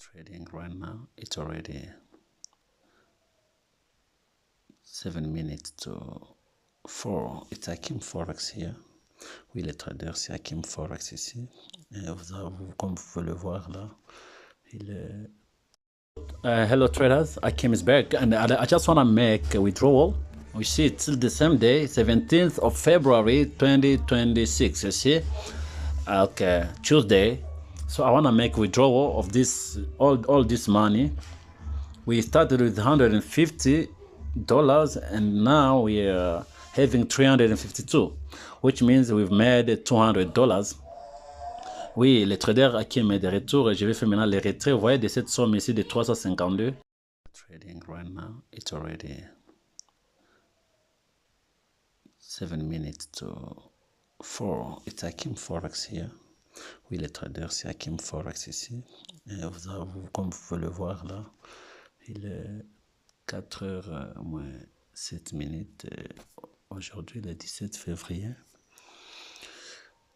Trading right now. It's already 7 minutes to 4. It's Hakim Forex here. Oui, les traders, c'est Hakim Forex ici. Et comme vous pouvez le voir là, il est... hello traders, Hakim is back, and I just want to make a withdrawal. We see it's still the same day, 17th of February 2026. You see, okay, Tuesday. So I want to make withdrawal of this all this money. We started with $150, and now we are having 352, which means we've made $200. Oui, les traders Hakim est de retour et je vais faire maintenant les retraits. Vous voyez de cette somme ici de 352. Trading right now, it's already 7 minutes to 4. It's Hakim Forex here. Oui, les traders, c'est Hakim Forex ici. Et comme vous pouvez le voir là, il est 4h moins 7 minutes. Aujourd'hui, le 17 février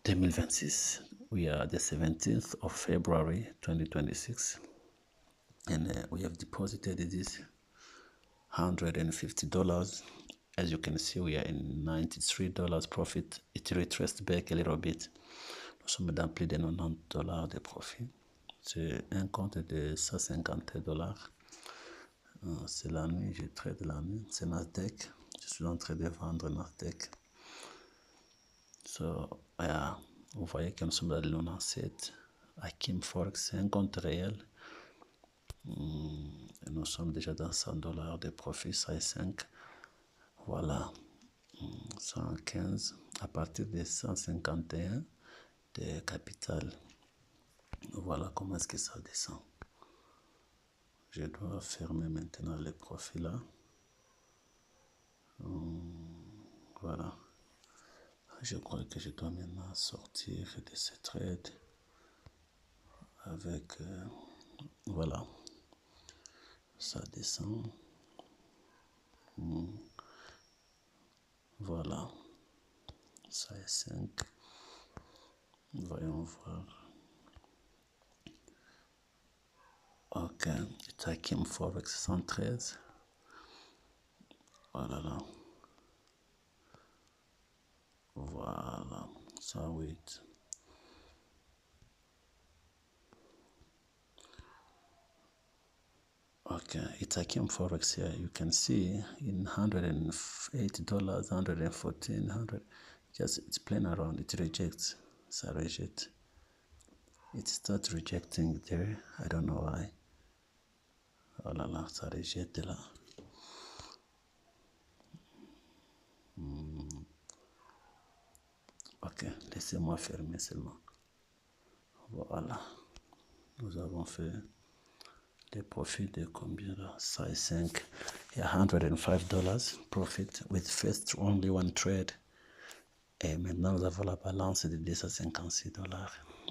2026. We are the 17th of February 2026. And we have deposited this $150. As you can see, we are in $93 profit. It retraced back a little bit. Nous sommes dans plus de $90 de profit. C'est un compte de $150. C'est la nuit, je trade la nuit. C'est Nasdaq. Je suis en train de vendre Nasdaq. So, vous voyez que nous sommes dans le 97. Hakim Forex, c'est un compte réel. Et nous sommes déjà dans $100 de profit, ça est 5. Voilà, 115 à partir de 151 de capital. Voilà comment est-ce que ça descend. Je dois fermer maintenant les profits là. Voilà. Je crois que je dois maintenant sortir de ce trade avec... voilà. Ça descend. Voilà. Ça est 5. Voyons voir. Ok. It's Hakim Forex 113. Voilà là. Voilà. Ça, wait. Okay, it's Hakim Forex here. You can see in $108, 114, 100. Just it's playing around. It rejects. Ça reject. It starts rejecting there. I don't know why. Oh là là, ça rejette là. Ok, laissez-moi fermer seulement. Voilà. Nous avons fait des profits de combien là? Ça est 5. Il y a $105 profit with first only one trade. Et maintenant, nous avons la balance de $256.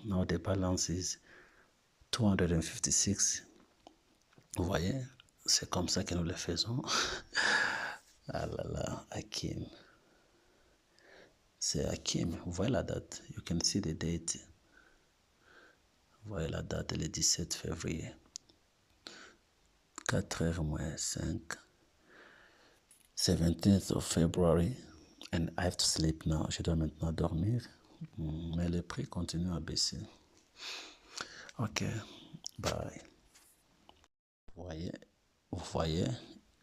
Now the balance is 256. Vous voyez, c'est comme ça que nous le faisons. Ah là là, Hakim. C'est Hakim. Vous voyez la date. You can see the date. Vous voyez la date, le 17 février. 4h moins 5. 17th of February. And I have to sleep now. Je dois maintenant dormir. Mais le prix continue à baisser. Ok, bye. Vous voyez,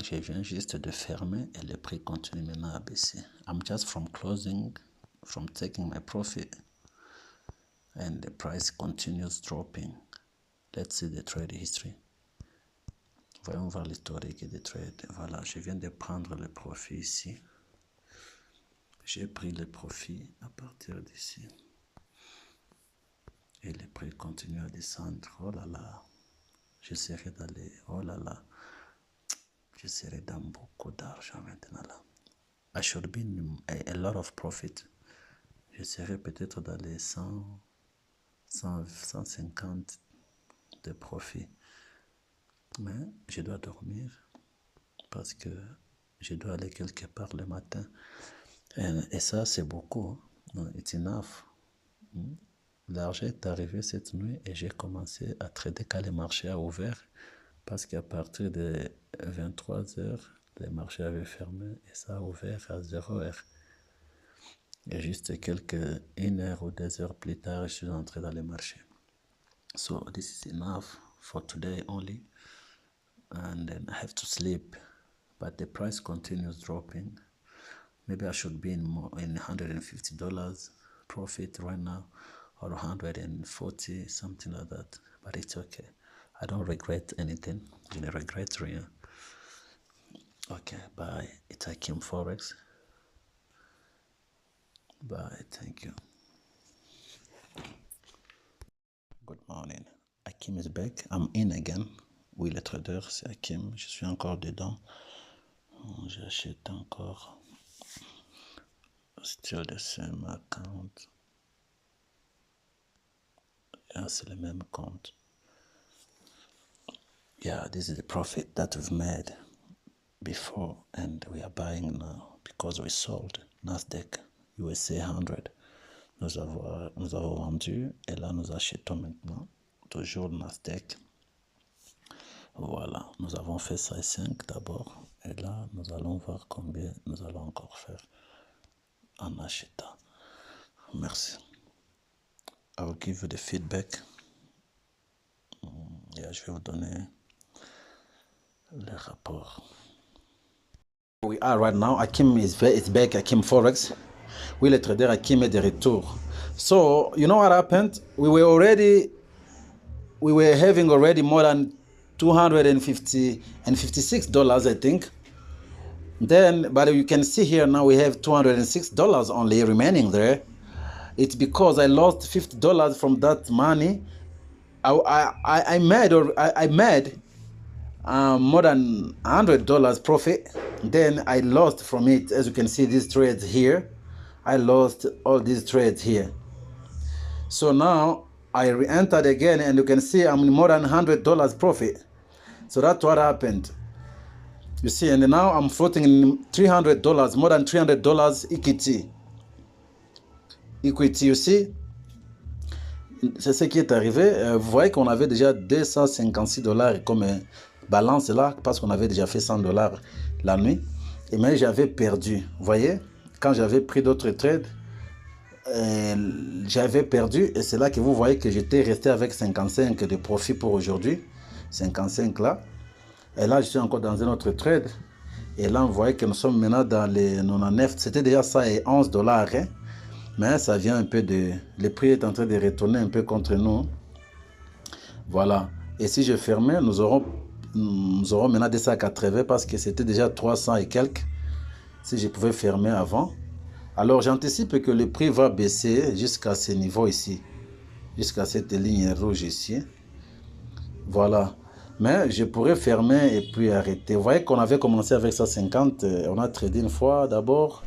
je viens juste de fermer et le prix continue maintenant à baisser. I'm just from taking my profit. And the price continues dropping. Let's see the trade history. Voyons voir l'historique des trades. Voilà, je viens de prendre le profit ici. J'ai pris le profit à partir d'ici. Et le prix continue à descendre. Oh là là. Je serai dans les... Oh là là. Je serai dans beaucoup d'argent maintenant là. I should be in a lot of profit. Je serai peut-être dans les 150 de profit. Mais je dois dormir parce que je dois aller quelque part le matin. Et ça, c'est beaucoup. It's enough. L'argent est arrivé cette nuit et j'ai commencé à trader quand les marchés ont ouvert parce qu'à partir de 23 heures, les marchés avaient fermé et ça a ouvert à 0 heure. Et juste une heure ou 2 heures plus tard, je suis entré dans les marchés. So this is enough for today only. And then I have to sleep. But the price continues dropping. Maybe I should be in $150 profit right now, or 140, something like that. But it's okay. I don't regret anything. Je ne regrette rien. Okay, bye. It's Hakim Forex. Bye, thank you. Good morning. Hakim is back. I'm in again. Oui, le trader, c'est Hakim. Je suis encore dedans. J'achète encore. Still the same account. Yeah, c'est le même compte. Yeah, this is the profit that we've made before, and we are buying now because we sold Nasdaq USA 100. Nous avons vendu et là nous achetons maintenant toujours Nasdaq. Voilà, nous avons fait ça 5 d'abord et là nous allons voir combien nous allons encore faire en achetant. Merci. I will give you the feedback. Yeah, je vais vous donner le rapport. We are right now. Hakim is back. Hakim Forex. Oui, le trader Hakim est de retour. So you know what happened? We were having already more than $256, I think. Then, but you can see here now we have $206 only remaining there. It's because I lost $50 from that money. I made more than $100 profit. Then I lost from it. As you can see, these trades here, I lost all these trades here. So now I re-entered again, and you can see I'm more than $100 profit. So that's what happened. You see, and now I'm floating in $300, more than $300 equity. You see, c'est ce qui est arrivé. Vous voyez qu'on avait déjà $256 comme balance là, parce qu'on avait déjà fait $100 la nuit. Et mais j'avais perdu. Vous voyez, quand j'avais pris d'autres trades, j'avais perdu. Et c'est là que vous voyez que j'étais resté avec 55 de profit pour aujourd'hui. 55 là. Et là, je suis encore dans un autre trade. Et là, vous voyez que nous sommes maintenant dans les 99. C'était déjà ça et $11. Hein? Mais ça vient un peu de... Le prix est en train de retourner un peu contre nous. Voilà. Et si je fermais, nous aurons maintenant 280 parce que c'était déjà 300 et quelques. Si je pouvais fermer avant. Alors, j'anticipe que le prix va baisser jusqu'à ce niveau ici. Jusqu'à cette ligne rouge ici. Voilà. Mais je pourrais fermer et puis arrêter. Vous voyez qu'on avait commencé avec 150. On a tradé une fois d'abord.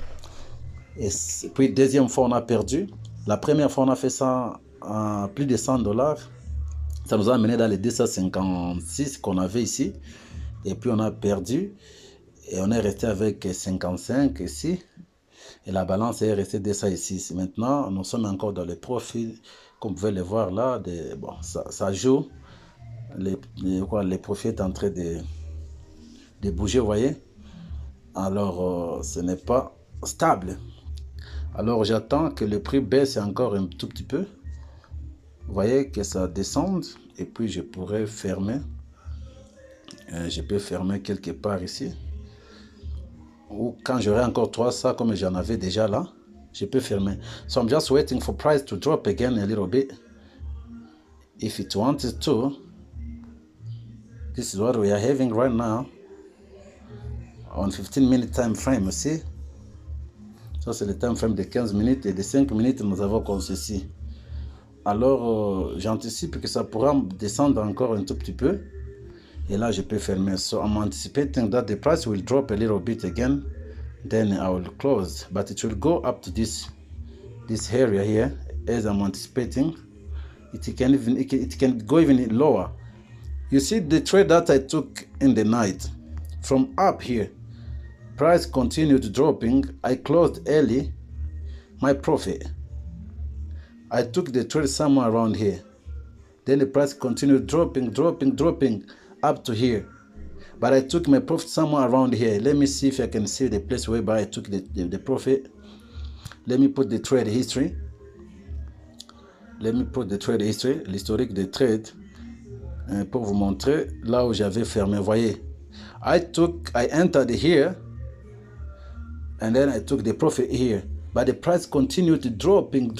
Et puis deuxième fois, on a perdu. La première fois, on a fait ça à plus de $100. Ça nous a amené dans les 256 qu'on avait ici. Et puis on a perdu. Et on est resté avec 55 ici. Et la balance est restée de ça ici. Maintenant, nous sommes encore dans le profit. Comme vous pouvez le voir là. Bon, ça joue. Les profits sont en train de bouger, vous voyez. Alors, ce n'est pas stable. Alors, j'attends que le prix baisse encore un tout petit peu. Vous voyez que ça descende. Et puis, je pourrais fermer. Je peux fermer quelque part ici. Ou quand j'aurai encore 300, comme j'en avais déjà là, je peux fermer. So, I'm just waiting for price to drop again a little bit. If it wanted to. This is what we are having right now. On 15-minute time frame, you see. Ça, c'est le time frame de 15 minutes et de 5 minutes, nous avons comme ceci. Alors, j'anticipe que ça pourra descendre encore un tout petit peu. Et là, je peux fermer. So, I'm anticipating that the price will drop a little bit again. Then I will close. But it will go up to this area here. As I'm anticipating. It can go even lower. You see the trade that I took in the night. From up here. Price continued dropping. I closed early my profit. I took the trade somewhere around here. Then the price continued dropping up to here. But I took my profit somewhere around here. Let me see if I can see the place whereby I took the profit. Let me put the trade history. Let me put the trade history, l'historique des trades, pour vous montrer là où j'avais fermé. Voyez, I entered here, and then I took the profit here. But the price continued dropping,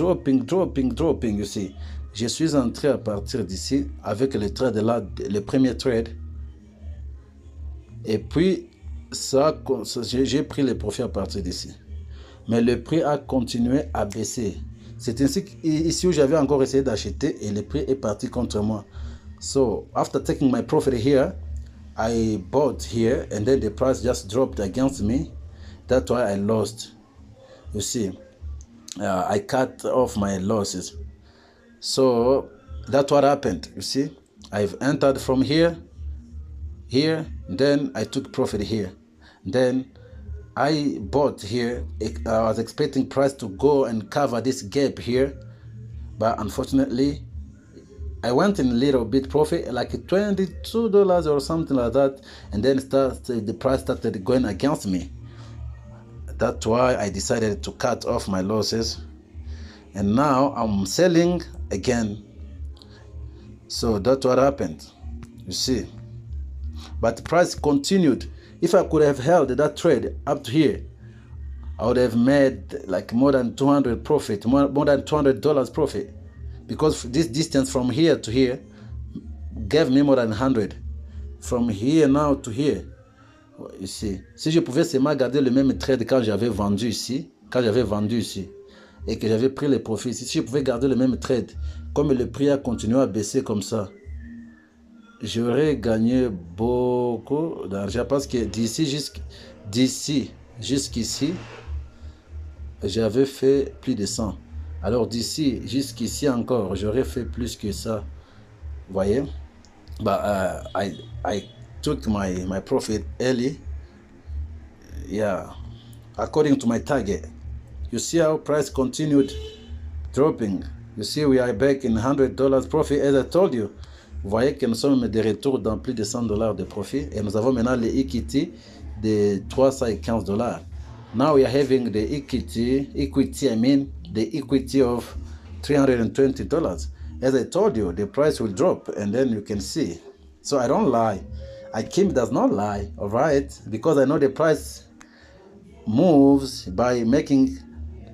you see. Je suis entré à partir d'ici avec le trade là, le premier trade. Et puis, j'ai pris le profit à partir d'ici. Mais le prix a continué à baisser. C'est ainsi ici où j'avais encore essayé d'acheter et le prix est parti contre moi. So, after taking my profit here, I bought here and then the price just dropped against me. That's why I lost. You see, I cut off my losses. So, that's what happened. You see, I've entered from here, then I took profit here. Then I bought here. I was expecting price to go and cover this gap here, but unfortunately I went in a little bit profit, like $22 or something like that, and then the price started going against me. That's why I decided to cut off my losses, and now I'm selling again. So that's what happened, you see. But the price continued. If I could have held that trade up to here, I would have made like more than $200 profit, more than $200 profit, because this distance from here to here gave me more than 100. From here now to here, you see. Si je pouvais seulement garder le même trade quand j'avais vendu ici, et que j'avais pris les profits ici, si je pouvais garder le même trade, comme le prix a continué à baisser comme ça, j'aurais gagné beaucoup d'argent, parce que d'ici jusqu'ici, j'avais fait plus de 100. Alors d'ici jusqu'ici encore, j'aurais fait plus que ça. Vous voyez? But I took my profit early. Yeah, according to my target. You see how price continued dropping. You see we are back in $100 profit, as I told you. Vous voyez que nous sommes de retour dans plus de $100 de profit, et nous avons maintenant les equity de $315. Now we are having the equity of $320. As I told you, the price will drop, and then you can see. So I don't lie. Akim does not lie, all right? Because I know the price moves by making,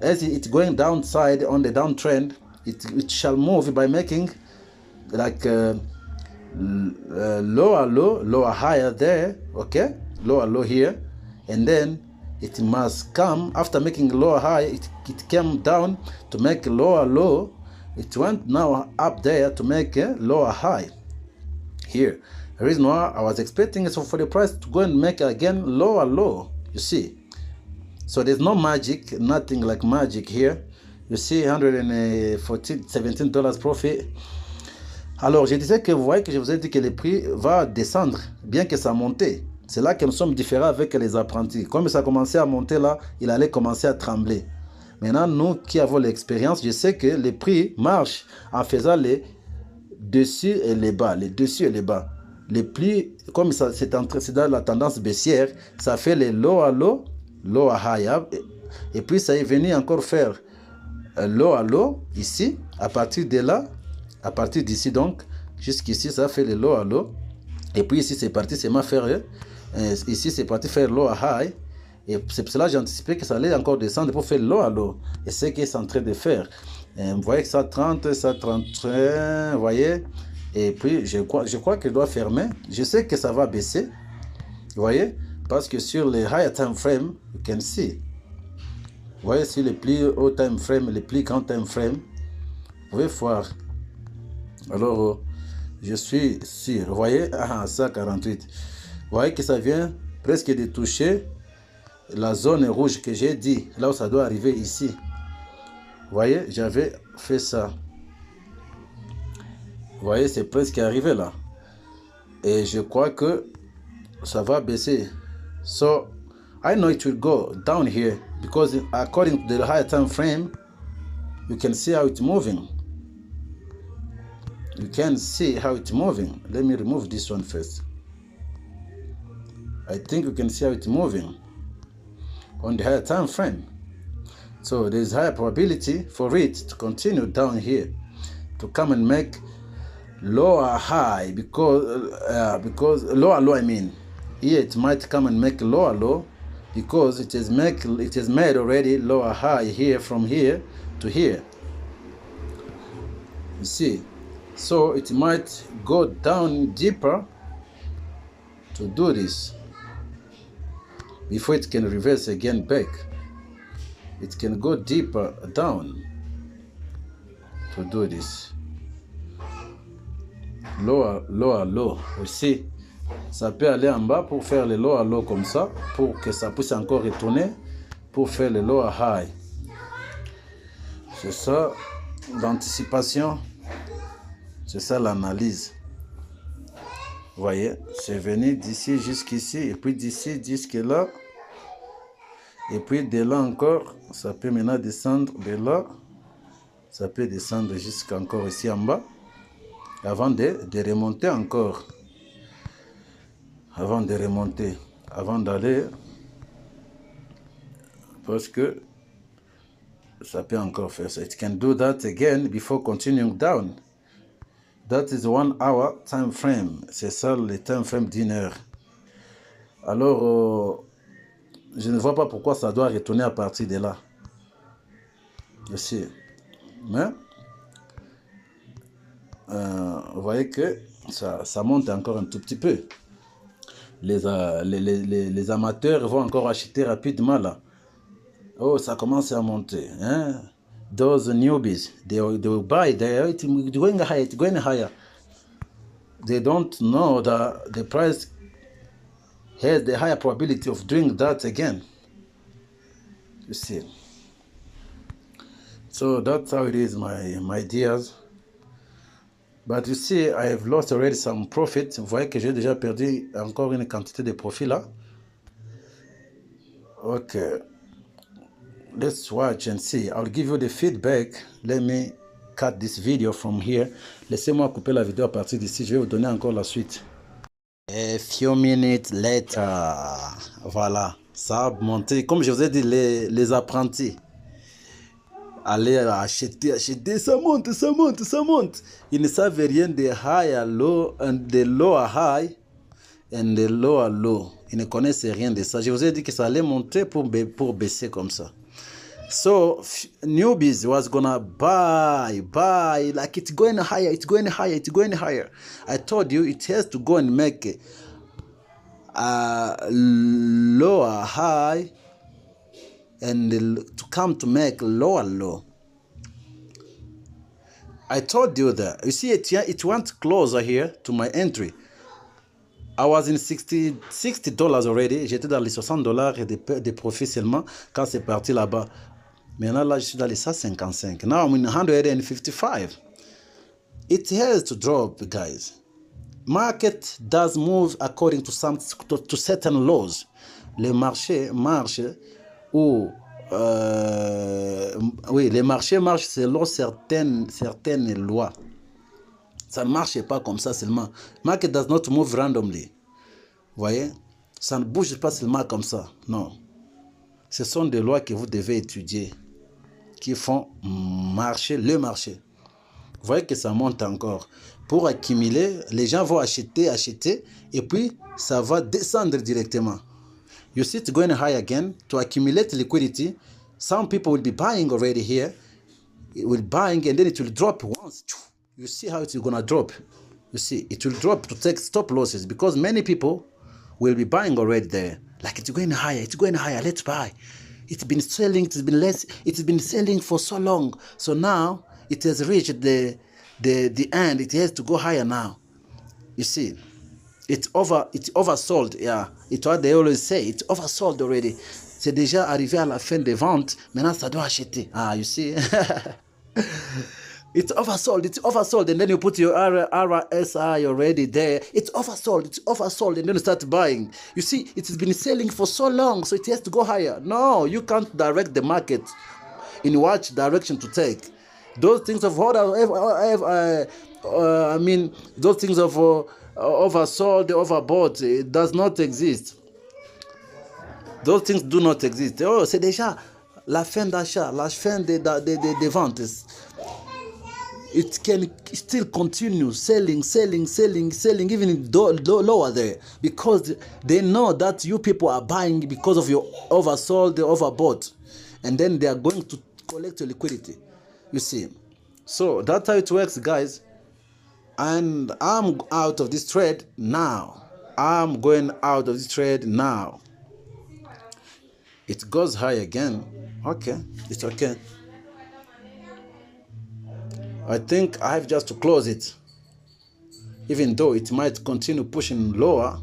as it's going downside on the downtrend, it shall move by making like lower low, lower higher there, okay? Lower low here, and then it must come after making lower high. It came down to make lower low. It went now up there to make a lower high here. The reason why I was expecting is for the price to go and make again lower low, you see. So there's no magic, nothing like magic here. You see $17 profit. Alors je disais que vous voyez que je vous ai dit que le prix va descendre bien que ça montait. C'est là que nous sommes différents avec les apprentis. Comme ça a commencé à monter là, il allait commencer à trembler. Maintenant, nous qui avons l'expérience, je sais que les prix marchent en faisant les dessus et les bas. Les dessus et les bas. Les plis, comme c'est dans la tendance baissière, ça fait les low à low, low à high. Et puis ça est venu encore faire low à low ici, à partir de là, à partir d'ici donc, jusqu'ici, ça fait les low à low. Et puis ici, c'est parti seulement faire, ici, c'est parti faire low à high. Et c'est pour cela que j'ai anticipé que ça allait encore descendre pour faire low à low. Et c'est ce qu'il est en train de faire. Vous voyez que ça 30, ça 31, vous voyez. Et puis, je crois qu'il doit fermer. Je sais que ça va baisser. Vous voyez, parce que sur les higher time frame, you can see. Vous voyez, sur les plus haut time frame, les plus grand time frame, vous pouvez voir. Alors, je suis sûr. Vous voyez, ça 48. Vous voyez que ça vient presque de toucher la zone rouge que j'ai dit. Là où ça doit arriver ici. Vous voyez, j'avais fait ça. Vous voyez, c'est presque arrivé là. Et je crois que ça va baisser. So, I know it will go down here because according to the higher time frame, You can see how it's moving. You can see how it's moving. Let me remove this one first. I think you can see how it's moving on the higher time frame. So there's higher probability for it to continue down here, to come and make lower high, because lower low, I mean, here it might come and make lower low, because it is made already lower high here, from here to here. You see, so it might go down deeper to do this before it can reverse again back. It can go deeper down to do this. Lower low. You see, ça peut aller en bas pour faire le lower low comme ça, pour que ça puisse encore retourner pour faire le lower high. C'est ça l'anticipation, c'est ça l'analyse. Vous voyez, c'est venu d'ici jusqu'ici, et puis d'ici jusque là, et puis de là encore, ça peut maintenant descendre de là, ça peut descendre jusqu'encore ici en bas, avant de remonter encore, avant d'aller, parce que ça peut encore faire ça. It can do that again before continuing down. That is 1 hour time frame. C'est ça le time frame d'une heure. Alors, je ne vois pas pourquoi ça doit retourner à partir de là. Aussi. Mais, vous voyez que ça monte encore un tout petit peu. Les amateurs vont encore acheter rapidement là. Oh, ça commence à monter. Hein? Those newbies, they will buy. It's going higher. They don't know that the price has the higher probability of doing that again. You see. So that's how it is, my dears. But you see, I have lost already some profit. Vous voyez que j'ai déjà perdu encore une quantité de profit là. Okay. Let's watch and see. I'll give you the feedback. Let me cut this video from here. Laissez-moi couper la vidéo à partir d'ici. Je vais vous donner encore la suite. A few minutes later. Voilà. Ça a monté. Comme je vous ai dit, les apprentis. Allez acheter. Ça monte. Ils ne savent rien de higher low and the lower high and the lower low. Ils ne connaissent rien de ça. Je vous ai dit que ça allait monter pour baisser comme ça. So newbies was gonna buy like it's going higher. I told you it has to go and make a lower high and to come to make lower low. I told you that. You see, it went closer here to my entry. I was in $60 already. J'étais dans les $60 de profit seulement quand c'est parti là-bas. Maintenant, là, je suis dans les 155. Now I'm in 155. It has to drop, guys. Market does move according to certain laws. Le marché marche ou oui, les marchés marchent selon certaines lois. Ça ne marche pas comme ça seulement. Market does not move randomly. Vous voyez? Ça ne bouge pas seulement comme ça. Non. Ce sont des lois que vous devez étudier, qui font marcher le marché. Vous voyez que ça monte encore. Pour accumuler, les gens vont acheter, et puis ça va descendre directement. You see it going high again. To accumulate liquidity, some people will be buying already here. It will buying and then it will drop once. You see how it's going to drop. You see, it will drop to take stop losses because many people will be buying already there. Like it's going higher, let's buy. It's been selling, it's been selling for so long. So now it has reached the end. It has to go higher now. You see, it's oversold. Yeah, it's what they always say. It's oversold already. C'est déjà arrivé à la fin des ventes. Maintenant, ça doit acheter. Ah, you see. It's oversold, and then you put your RSI already there. It's oversold, and then you start buying. You see, it's been selling for so long, so it has to go higher. No, you can't direct the market in which direction to take. Those things of I mean, those things of oversold, overbought, it does not exist. Those things do not exist. Oh, c'est déjà la fin d'achat, la fin des ventes. It can still continue selling, even lower there, because they know that you people are buying because of your oversold, overbought, and then they are going to collect your liquidity. You see, so that's how it works, guys. And I'm out of this trade now. I'm going out of this trade now. It goes high again. Okay, it's okay. I think I have just to close it. Even though it might continue pushing lower,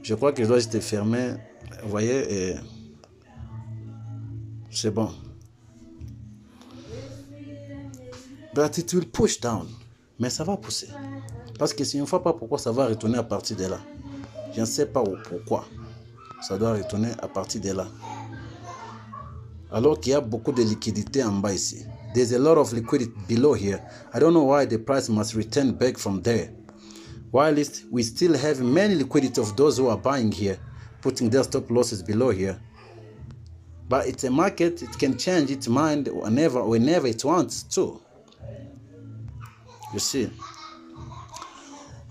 je crois que je dois rester fermé. Vous voyez, c'est bon. But it will push down. Mais ça va pousser. Parce que si on ne voit pas pourquoi ça va retourner à partir de là. Je ne sais pas pourquoi ça doit retourner à partir de là. Alors qu'il y a beaucoup de liquidité en bas ici. There's a lot of liquidity below here. I don't know why the price must return back from there. While we still have many liquidity of those who are buying here, putting their stop losses below here. But it's a market, it can change its mind whenever it wants to. You see?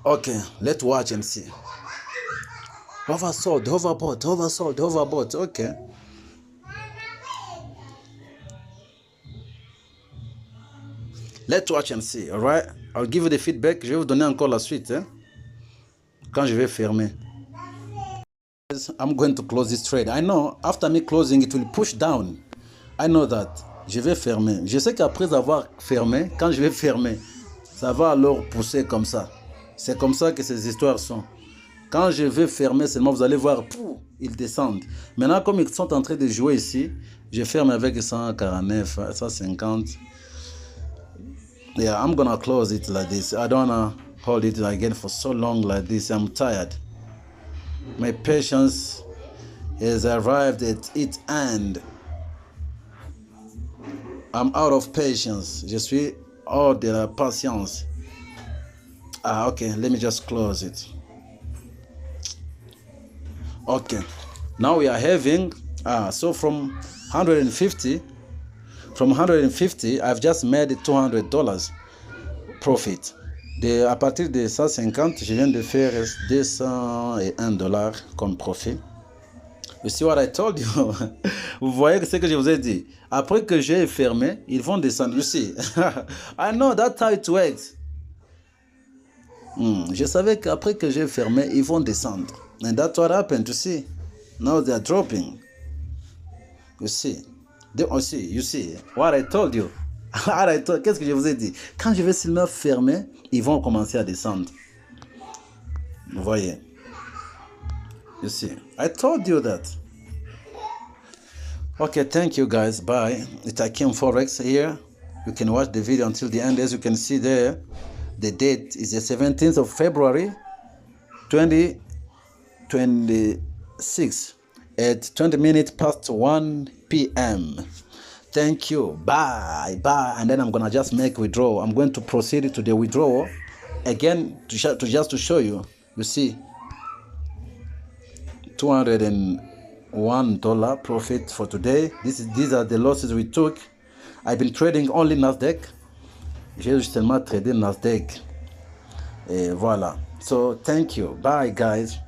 Okay, let's watch and see. Oversold, overbought, okay. Let's watch and see, all right? I'll give you the feedback. Je vais vous donner encore la suite, hein, quand je vais fermer. I'm going to close this trade. I know, after me closing, it will push down. I know that. Je vais fermer. Je sais qu'après avoir fermé, quand je vais fermer, ça va alors pousser comme ça. C'est comme ça que ces histoires sont. Quand je vais fermer seulement, vous allez voir, ils descendent. Maintenant, comme ils sont en train de jouer ici, je ferme avec 149, 150. Yeah, I'm gonna close it like this. I don't wanna hold it again for so long like this. I'm tired. My patience has arrived at its end. I'm out of patience. Je suis hors de la patience. Okay, let me just close it. Okay, now we are having, so from 150, I've just made $200 profit. À partir de 150, je viens de faire $201 comme profit. You see what I told you? Vous voyez ce que je vous ai dit. Après que j'ai fermé, ils vont descendre. You see? I know that's how it works. Je savais qu'après que j'ai fermé, ils vont descendre. And that's what happened, you see. Now they are dropping. You see. You see what I told you. Qu'est-ce que je vous ai dit? Quand je vais seulement fermer, ils vont commencer à descendre. Vous voyez? You see, I told you that. Okay, thank you guys. Bye. It's Akim Forex here. You can watch the video until the end. As you can see there, the date is the 17th of February 2026 at 20 minutes past 1 p.m. Thank you. Bye. And then I'm gonna just make withdrawal. I'm going to proceed to the withdrawal again to show you. You see, $201 profit for today. These are the losses we took. I've been trading only Nasdaq. J'ai justement tradé Nasdaq. Et voilà. So thank you. Bye, guys.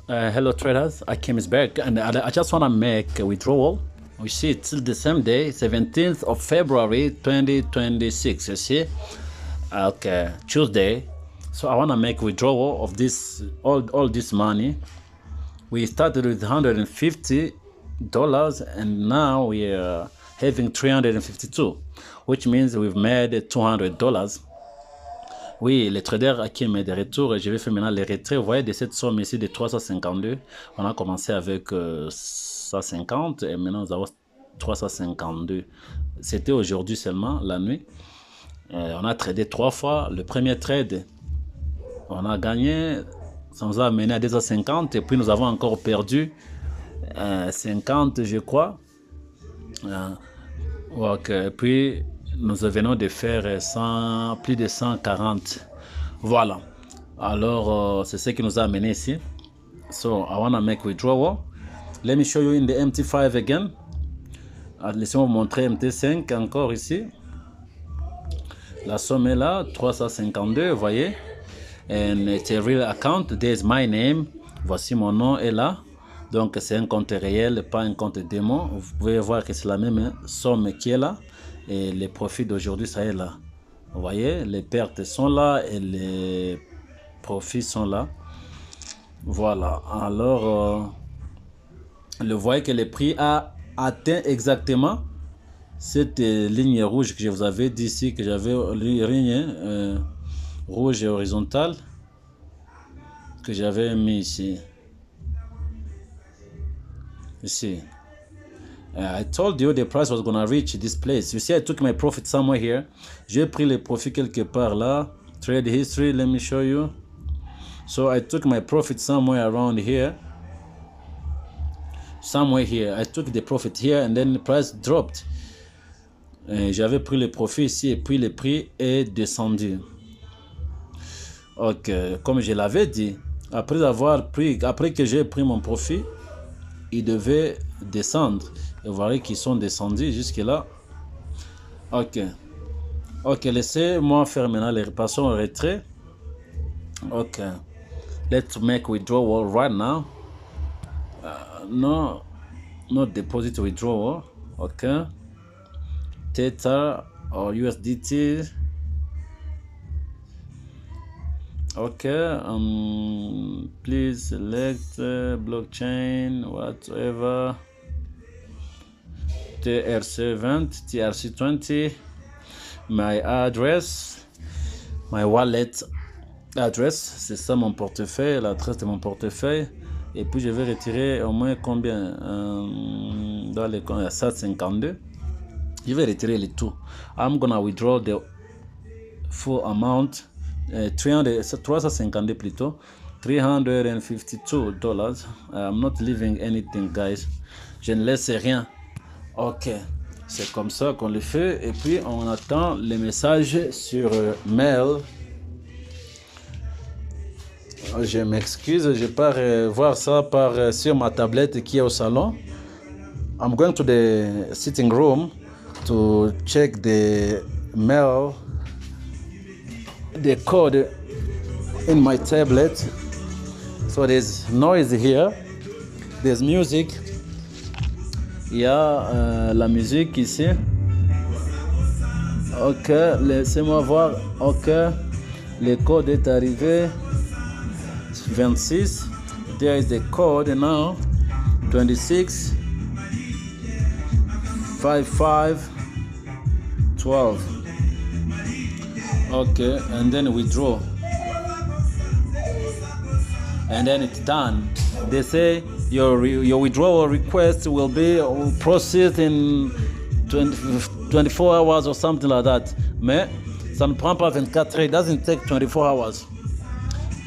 Hello traders, Akim is back, and I just want to make a withdrawal. We see it's still the same day, 17th of February 2026. You see, okay, Tuesday. So I want to make withdrawal of this all this money. We started with $150, and now we are having $352, which means we've made $200. Oui, les traders Akim est de retour et je vais faire maintenant les retraits. Vous voyez, de cette somme ici de 352, on a commencé avec 150 et maintenant nous avons 352. C'était aujourd'hui seulement, la nuit. On a tradé 3 fois. Le premier trade, on a gagné, ça nous a amené à 250 et puis nous avons encore perdu 50, je crois. Ok, puis nous venons de faire plus de 140. Voilà. Alors, c'est ce qui nous a amené ici. So, I want to make withdrawal. Let me show you in the MT5 again. Laissez-moi vous montrer MT5 encore ici. La somme est là, 352, vous voyez. And it's a real account. There's my name. Voici mon nom est là. Donc, c'est un compte réel, pas un compte démon. Vous pouvez voir que c'est la même somme qui est là. Et les profits d'aujourd'hui, ça est là. Vous voyez, les pertes sont là et les profits sont là. Voilà. Alors, vous voyez que le prix a atteint exactement cette ligne rouge que je vous avais dit ici, que j'avais ligne rouge et horizontale que j'avais mis ici. Ici. I told you the price was gonna reach this place. You see, I took my profit somewhere here. J'ai pris les profits quelque part là. Trade history, let me show you. So I took my profit somewhere around here. Somewhere here. I took the profit here and then the price dropped. J'avais pris le profit ici et puis le prix est descendu. Ok, comme je l'avais dit, après que j'ai pris mon profit, il devait descendre. Et vous voyez qu'ils sont descendus jusque là. Ok. Ok, laissez-moi faire maintenant les passons au retrait. Ok. Let's make withdrawal right now. No deposit withdrawal. Ok. Tether or USDT. Okay, please select blockchain, whatever. TRC20, TRC20. My address, my wallet address, c'est ça mon portefeuille, l'adresse de mon portefeuille. Et puis je vais retirer au moins combien dans les comptes, 752. Je vais retirer le tout. I'm gonna withdraw the full amount. 350 plutôt, $352. I'm not leaving anything, guys. Je ne laisse rien. Ok, c'est comme ça qu'on le fait. Et puis on attend les messages sur mail. Je m'excuse, je pars voir ça sur ma tablette qui est au salon. I'm going to the sitting room to check the mail. The code in my tablet. So there's noise here, there's music. Il y a la musique ici. Ok, laissez-moi voir. Ok, le code est arrivé. 26. There is the code now. 26 55 12. Okay, and then withdraw, and then it's done. They say your withdrawal request will be processed in 24 hours or something like that. Mais ça ne prend pas 24 heures. It doesn't take 24 hours.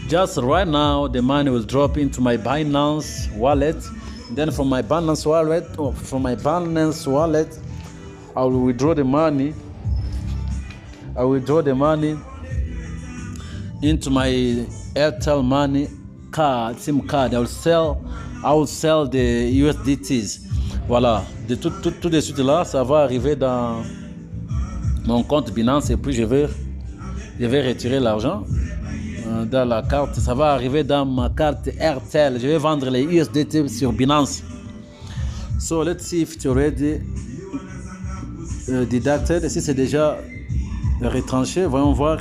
Just right now, the money will drop into my Binance wallet. Then from my Binance wallet, I will withdraw the money. I will draw the money into my Airtel Money card, SIM card. I will sell the USDTs. Voilà. Tout de suite là, ça va arriver dans mon compte Binance et puis je vais retirer l'argent dans la carte. Ça va arriver dans ma carte Airtel. Je vais vendre les USDT sur Binance. So let's see if it's already deducted. Si c'est déjà retranché, voyons voir.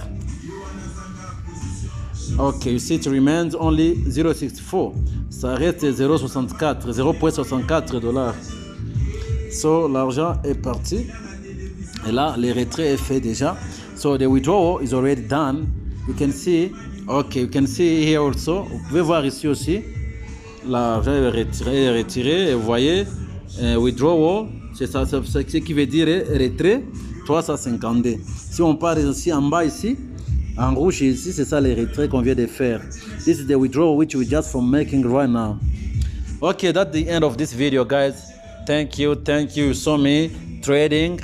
Ok, you see it remains only 0.64. Ça reste 0.64 dollars. So l'argent est parti. Et là, le retrait est fait déjà. So the withdrawal is already done. You can see. Ok, you can see here also. Vous pouvez voir ici aussi. L'argent est retiré. Et vous voyez, withdrawal, c'est ça, ce qui veut dire retrait. 352. Si on part ici en bas ici, en rouge ici, c'est ça les retraits qu'on vient de faire. This is the withdrawal which we just from making right now. Okay, that's the end of this video, guys. Thank you so much. trading,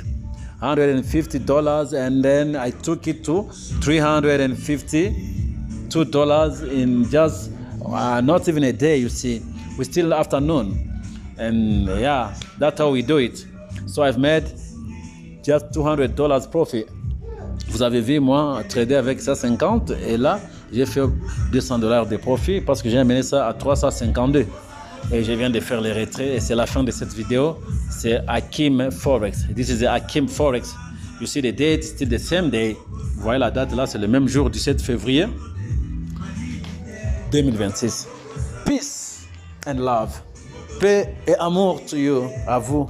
$150, and then I took it to $352 in just not even a day. You see, we still afternoon, and yeah, that's how we do it. So I've made just $200 profit. Vous avez vu moi trader avec 150 et là j'ai fait $200 de profit parce que j'ai amené ça à 352 et je viens de faire les retraits et c'est la fin de cette vidéo. C'est Hakim Forex. This is the Hakim Forex. You see the date, still the same day. Vous voyez la date là, c'est le même jour, 17 février 2026. Peace and love. Paix et amour to you, à vous.